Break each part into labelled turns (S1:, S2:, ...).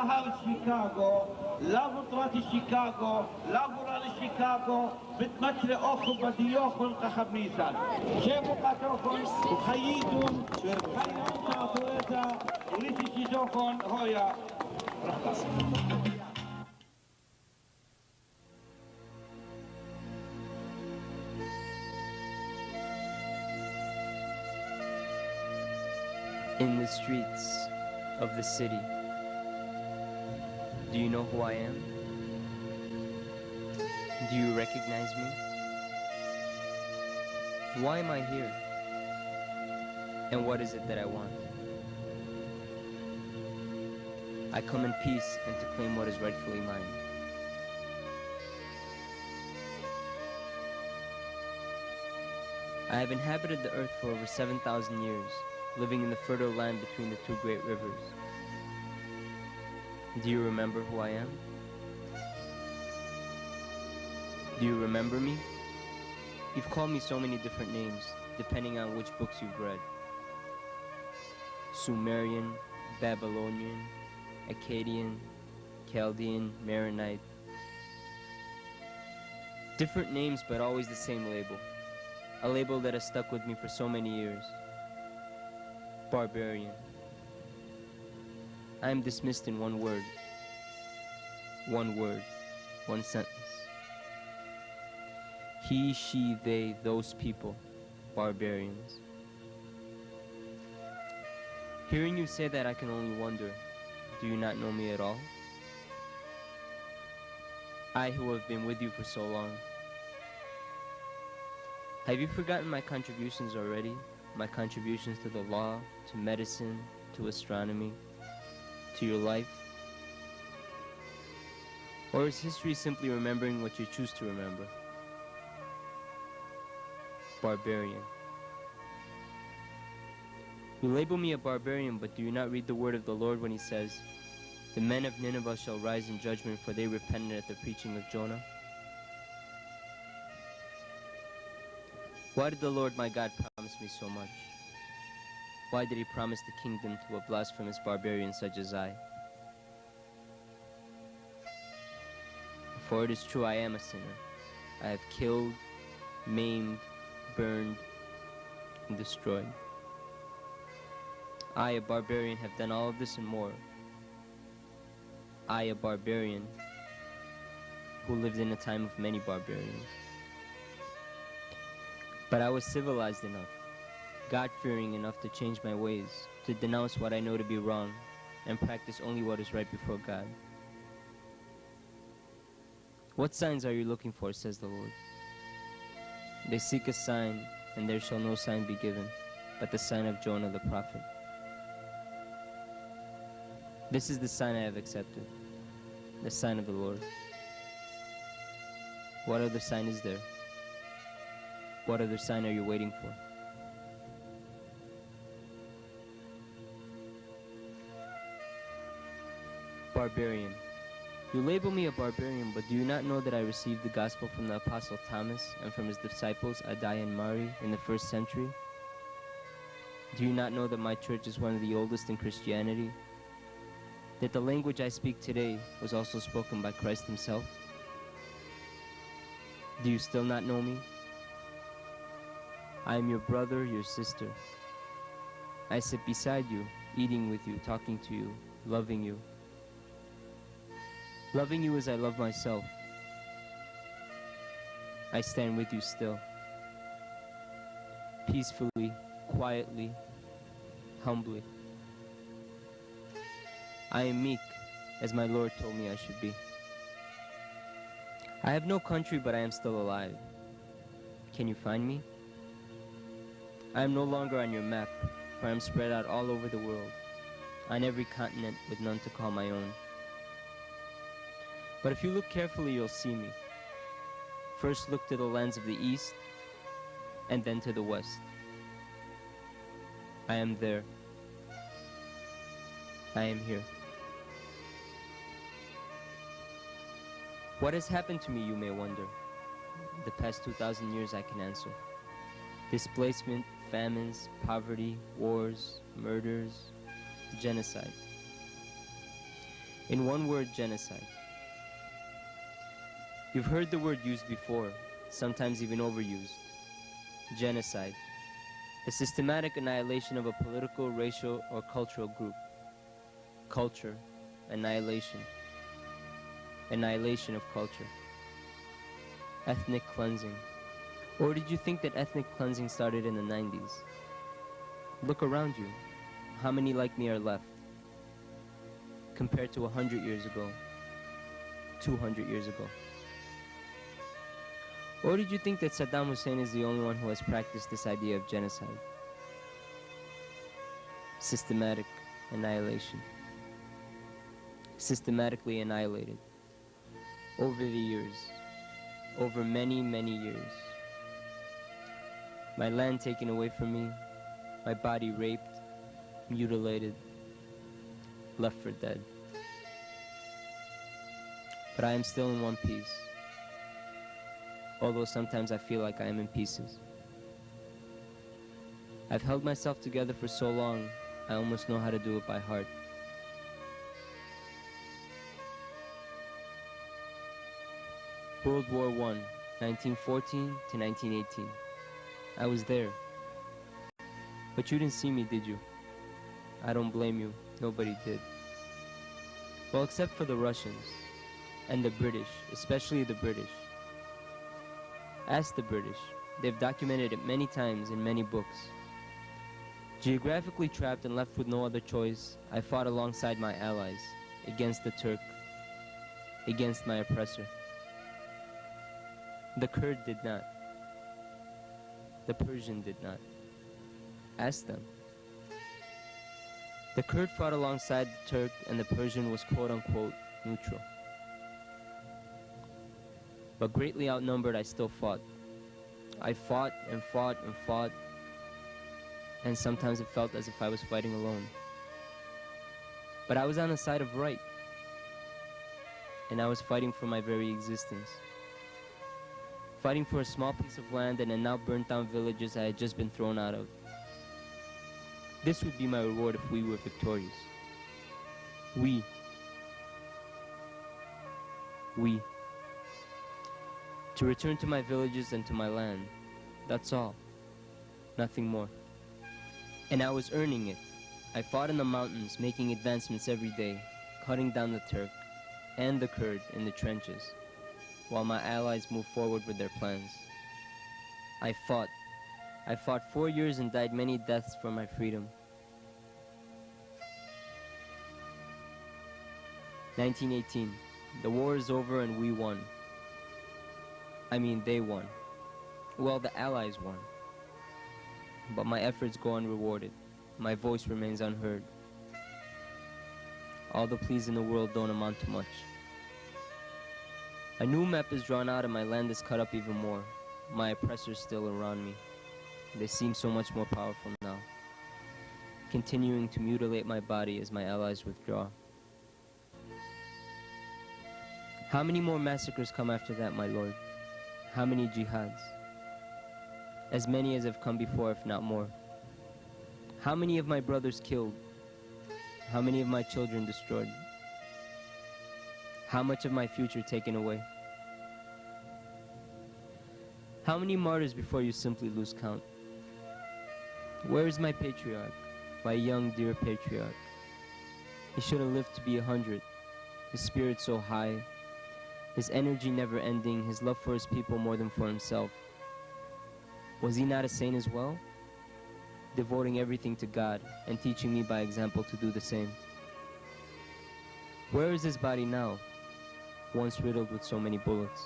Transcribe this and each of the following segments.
S1: Lahal Chicago, Lavutrati Chicago, Lavural Chicago, Bitmatre Ocho Badiochon Kachamisan. Shebu Katokon, Hayidun, Hayon Tatueta, Ulisi Chichokon, Hoya.
S2: In the streets of the city, do you know who I am? Do you recognize me? Why am I here? And what is it that I want? I come in peace and to claim what is rightfully mine. I have inhabited the earth for over 7,000 years, living in the fertile land between the two great rivers. Do you remember who I am? Do you remember me? You've called me so many different names, depending on which books you've read. Sumerian, Babylonian, Akkadian, Chaldean, Maronite. Different names, but always the same label. A label that has stuck with me for so many years. Barbarian. I am dismissed in one word. One word. One sentence. He, she, they, those people. Barbarians. Hearing you say that, I can only wonder, do you not know me at all? I who have been with you for so long. Have you forgotten my contributions already? My contributions to the law, to medicine, to astronomy, to your life? Or is history simply remembering what you choose to remember? Barbarian. You label me a barbarian, but do you not read the word of the Lord when he says, "The men of Nineveh shall rise in judgment, for they repented at the preaching of Jonah"? Why did the Lord my God promise me so much? Why did he promise the kingdom to a blasphemous barbarian such as I? For it is true, I am a sinner. I have killed, maimed, burned, and destroyed. I, a barbarian, have done all of this and more. I, a barbarian, who lived in a time of many barbarians. But I was civilized enough, God-fearing enough to change my ways, to denounce what I know to be wrong, and practice only what is right before God. What signs are you looking for, says the Lord? They seek a sign, and there shall no sign be given, but the sign of Jonah the prophet. This is the sign I have accepted, the sign of the Lord. What other sign is there? What other sign are you waiting for? Barbarian. You label me a barbarian, but do you not know that I received the gospel from the Apostle Thomas and from his disciples Addai and Mari in the 1st century? Do you not know that my church is one of the oldest in Christianity? That the language I speak today was also spoken by Christ himself? Do you still not know me? I am your brother, your sister. I sit beside you, eating with you, talking to you, loving you. Loving you as I love myself. I stand with you still. Peacefully, quietly, humbly. I am meek, as my Lord told me I should be. I have no country, but I am still alive. Can you find me? I am no longer on your map, for I am spread out all over the world, on every continent with none to call my own. But if you look carefully, you'll see me. First look to the lands of the east, and then to the west. I am there. I am here. What has happened to me, you may wonder. The past 2,000 years, I can answer. Displacement, famines, poverty, wars, murders, genocide. In one word, genocide. You've heard the word used before, sometimes even overused. Genocide. A systematic annihilation of a political, racial, or cultural group. Culture. Annihilation. Annihilation of culture. Ethnic cleansing. Or did you think that ethnic cleansing started in the 90s? Look around you. How many like me are left? Compared to 100 years ago, 200 years ago. Or did you think that Saddam Hussein is the only one who has practiced this idea of genocide? Systematic annihilation. Systematically annihilated. Over the years. Over many, many years. My land taken away from me. My body raped, mutilated, left for dead. But I am still in one piece. Although sometimes I feel like I am in pieces. I've held myself together for so long, I almost know how to do it by heart. World War I, 1914 to 1918. I was there. But you didn't see me, did you? I don't blame you. Nobody did. Well, except for the Russians and the British, especially the British. Ask the British. They've documented it many times in many books. Geographically trapped and left with no other choice, I fought alongside my allies, against the Turk, against my oppressor. The Kurd did not. The Persian did not. Ask them. The Kurd fought alongside the Turk and the Persian was quote-unquote neutral. But greatly outnumbered, I still fought. I fought and fought and fought, and sometimes it felt as if I was fighting alone. But I was on the side of right, and I was fighting for my very existence. Fighting for a small piece of land and a now burnt down villages I had just been thrown out of. This would be my reward if we were victorious. We. To return to my villages and to my land. That's all. Nothing more. And I was earning it. I fought in the mountains, making advancements every day, cutting down the Turk and the Kurd in the trenches, while my allies moved forward with their plans. I fought. I fought 4 years and died many deaths for my freedom. 1918. The war is over and we won. I mean, they won. Well, the Allies won. But my efforts go unrewarded. My voice remains unheard. All the pleas in the world don't amount to much. A new map is drawn out and my land is cut up even more. My oppressors still around me. They seem so much more powerful now, continuing to mutilate my body as my allies withdraw. How many more massacres come after that, my lord? How many jihads? As many as have come before, if not more. How many of my brothers killed? How many of my children destroyed? How much of my future taken away? How many martyrs before you simply lose count? Where is my patriarch, my young dear patriarch? He should have lived to be 100, his spirit so high, his energy never ending, his love for his people more than for himself. Was he not a saint as well? Devoting everything to God and teaching me by example to do the same. Where is his body now, once riddled with so many bullets?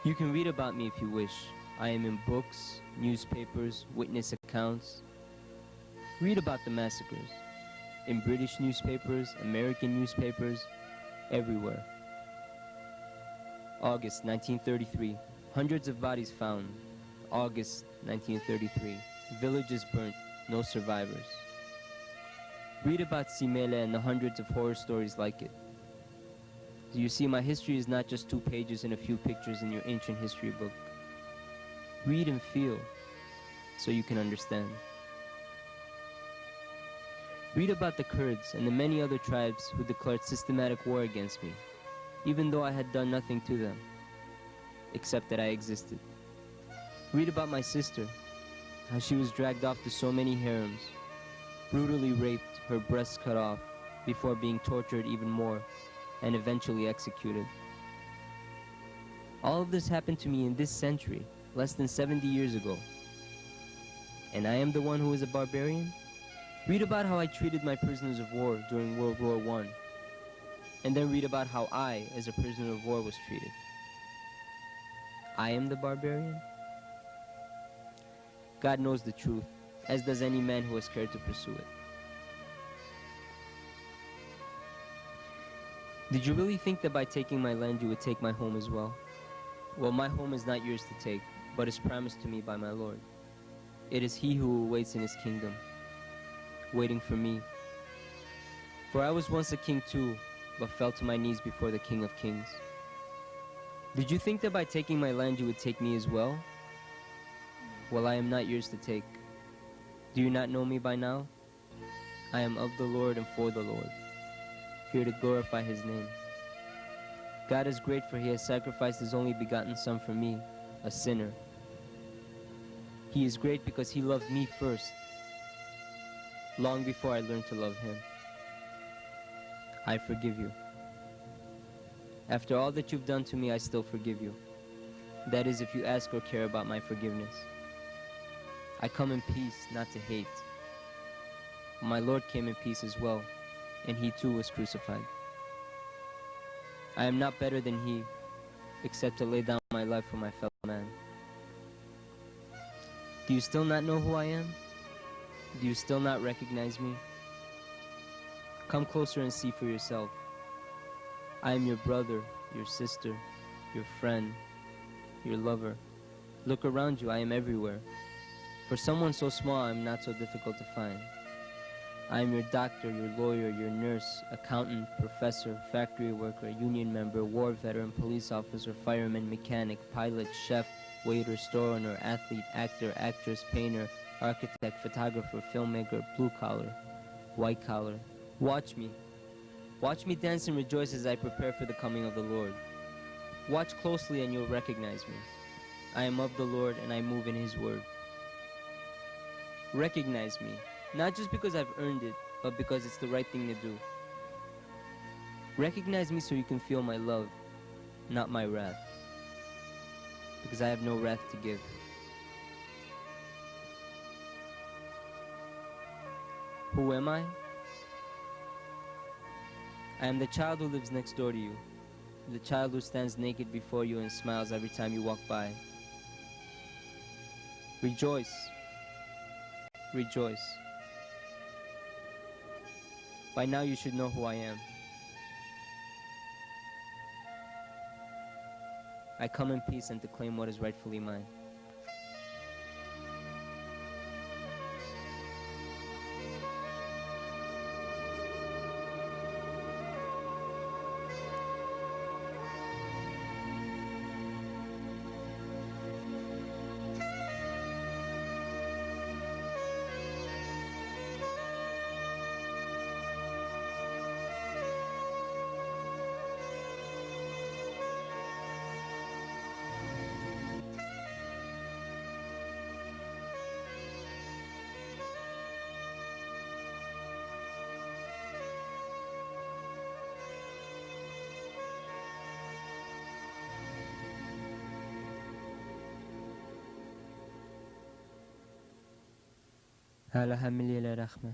S2: You can read about me if you wish. I am in books, newspapers, witness accounts. Read about the massacres. In British newspapers, American newspapers, everywhere. August 1933, hundreds of bodies found. August 1933, villages burnt, no survivors. Read about Simele and the hundreds of horror stories like it. Do you see, my history is not just 2 pages and a few pictures in your ancient history book. Read and feel, so you can understand. Read about the Kurds and the many other tribes who declared systematic war against me, even though I had done nothing to them, except that I existed. Read about my sister, how she was dragged off to so many harems, brutally raped, her breasts cut off, before being tortured even more, and eventually executed. All of this happened to me in this century, less than 70 years ago. And I am the one who is a barbarian? Read about how I treated my prisoners of war during World War I, and then read about how I, as a prisoner of war, was treated. I am the barbarian? God knows the truth, as does any man who has cared to pursue it. Did you really think that by taking my land you would take my home as well? Well, my home is not yours to take, but is promised to me by my Lord. It is He who awaits in His kingdom, waiting for me. For I was once a king too, but fell to my knees before the King of Kings. Did you think that by taking my land you would take me as well? Well, I am not yours to take. Do you not know me by now? I am of the Lord and for the Lord, here to glorify His name. God is great, for He has sacrificed His only begotten Son for me, a sinner. He is great because He loved me first, long before I learned to love Him. I forgive you. After all that you've done to me, I still forgive you. That is, if you ask or care about my forgiveness. I come in peace, not to hate. My Lord came in peace as well, and He too was crucified. I am not better than He, except to lay down my life for my fellow man. Do you still not know who I am? Do you still not recognize me? Come closer and see for yourself. I am your brother, your sister, your friend, your lover. Look around you, I am everywhere. For someone so small, I am not so difficult to find. I am your doctor, your lawyer, your nurse, accountant, professor, factory worker, union member, war veteran, police officer, fireman, mechanic, pilot, chef, waiter, store owner, athlete, actor, actress, painter, architect, photographer, filmmaker, blue collar, white collar. Watch me. Watch me dance and rejoice as I prepare for the coming of the Lord. Watch closely and you'll recognize me. I am of the Lord and I move in His word. Recognize me, not just because I've earned it, but because it's the right thing to do. Recognize me so you can feel my love, not my wrath, because I have no wrath to give. Who am I? I am the child who lives next door to you, the child who stands naked before you and smiles every time you walk by. Rejoice. Rejoice. By now you should know who I am. I come in peace and to claim what is rightfully mine. هلا هملي لا رحمة.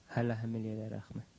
S2: هلا هملي لا رحمة.